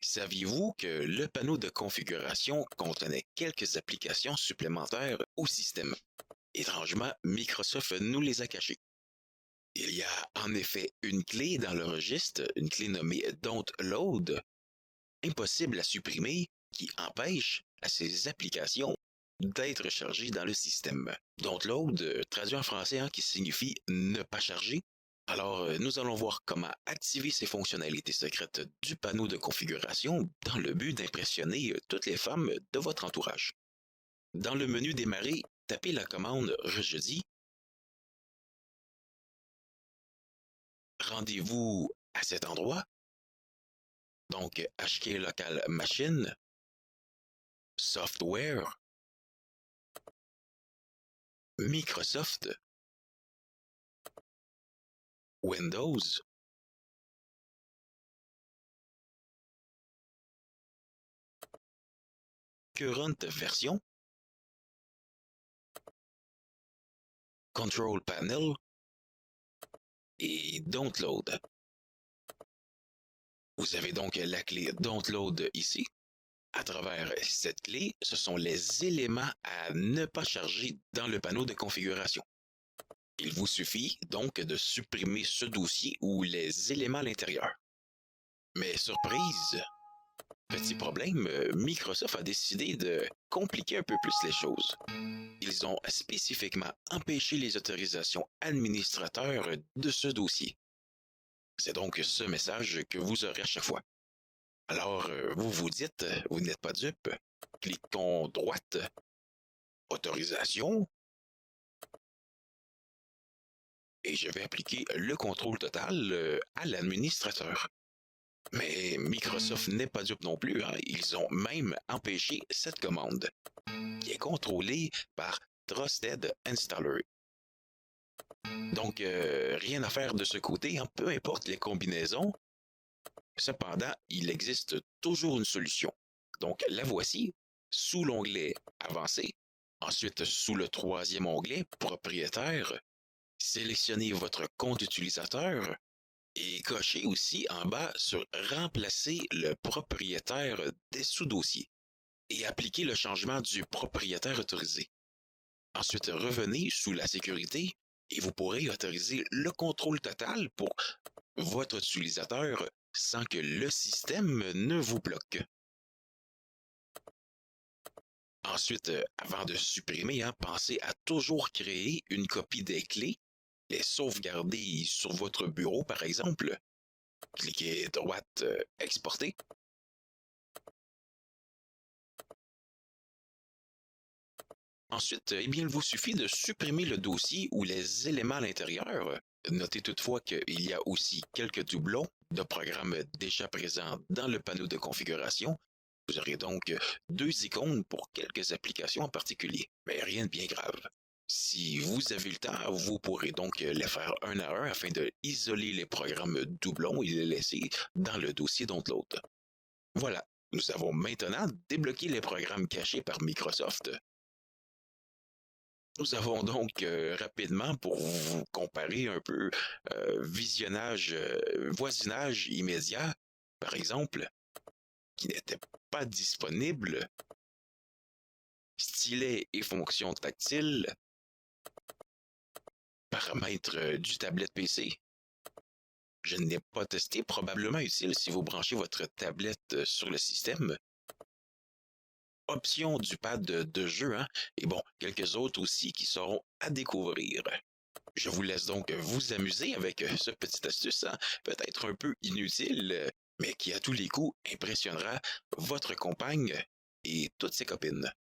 Saviez-vous que le panneau de configuration contenait quelques applications supplémentaires au système? Étrangement, Microsoft nous les a cachées. Il y a en effet une clé dans le registre, une clé nommée Don't Load, impossible à supprimer, qui empêche à ces applications d'être chargées dans le système. Don't Load, traduit en français, qui signifie ne pas charger. Alors, nous allons voir comment activer ces fonctionnalités secrètes du panneau de configuration dans le but d'impressionner toutes les femmes de votre entourage. Dans le menu Démarrer, tapez la commande Rejeudi. Rendez-vous à cet endroit. Donc, HK Local Machine, Software, Microsoft, Windows, Current Version, Control Panel et Don't Load. Vous avez donc la clé Don't Load ici. À travers cette clé, ce sont les éléments à ne pas charger dans le panneau de configuration. Il vous suffit donc de supprimer ce dossier ou les éléments à l'intérieur. Mais surprise, petit problème, Microsoft a décidé de compliquer un peu plus les choses. Ils ont spécifiquement empêché les autorisations administrateurs de ce dossier. C'est donc ce message que vous aurez à chaque fois. Alors, vous vous dites, vous n'êtes pas dupe. Cliquons droite, autorisation, et je vais appliquer le contrôle total à l'administrateur. Mais Microsoft n'est pas dupe non plus, Ils ont même empêché cette commande, qui est contrôlée par Trusted Installer. Donc, rien à faire de ce côté, peu importe les combinaisons. Cependant, il existe toujours une solution. Donc, la voici, sous l'onglet Avancé. Ensuite, sous le troisième onglet Propriétaire, sélectionnez votre compte utilisateur et cochez aussi en bas sur Remplacer le propriétaire des sous-dossiers et appliquez le changement du propriétaire autorisé. Ensuite, revenez sous la sécurité et vous pourrez autoriser le contrôle total pour votre utilisateur sans que le système ne vous bloque. Ensuite, avant de supprimer, pensez à toujours créer une copie des clés, les sauvegarder sur votre bureau par exemple. Cliquez droite, exporter. Ensuite, il vous suffit de supprimer le dossier ou les éléments à l'intérieur. Notez toutefois qu'il y a aussi quelques doublons de programmes déjà présents dans le panneau de configuration. Vous aurez donc 2 icônes pour quelques applications en particulier, mais rien de bien grave. Si vous avez le temps, vous pourrez donc les faire un à un afin de isoler les programmes doublons et les laisser dans le dossier Download. Voilà, nous avons maintenant débloqué les programmes cachés par Microsoft. Nous avons donc rapidement, pour vous comparer un peu, voisinage immédiat, par exemple, qui n'était pas disponible, stylet et fonctions tactiles, paramètres du tablette PC. Je ne l'ai pas testé, probablement utile si vous branchez votre tablette sur le système. Options du pad de jeu, et bon, quelques autres aussi qui seront à découvrir. Je vous laisse donc vous amuser avec ce petit astuce, peut-être un peu inutile, mais qui à tous les coups impressionnera votre compagne et toutes ses copines.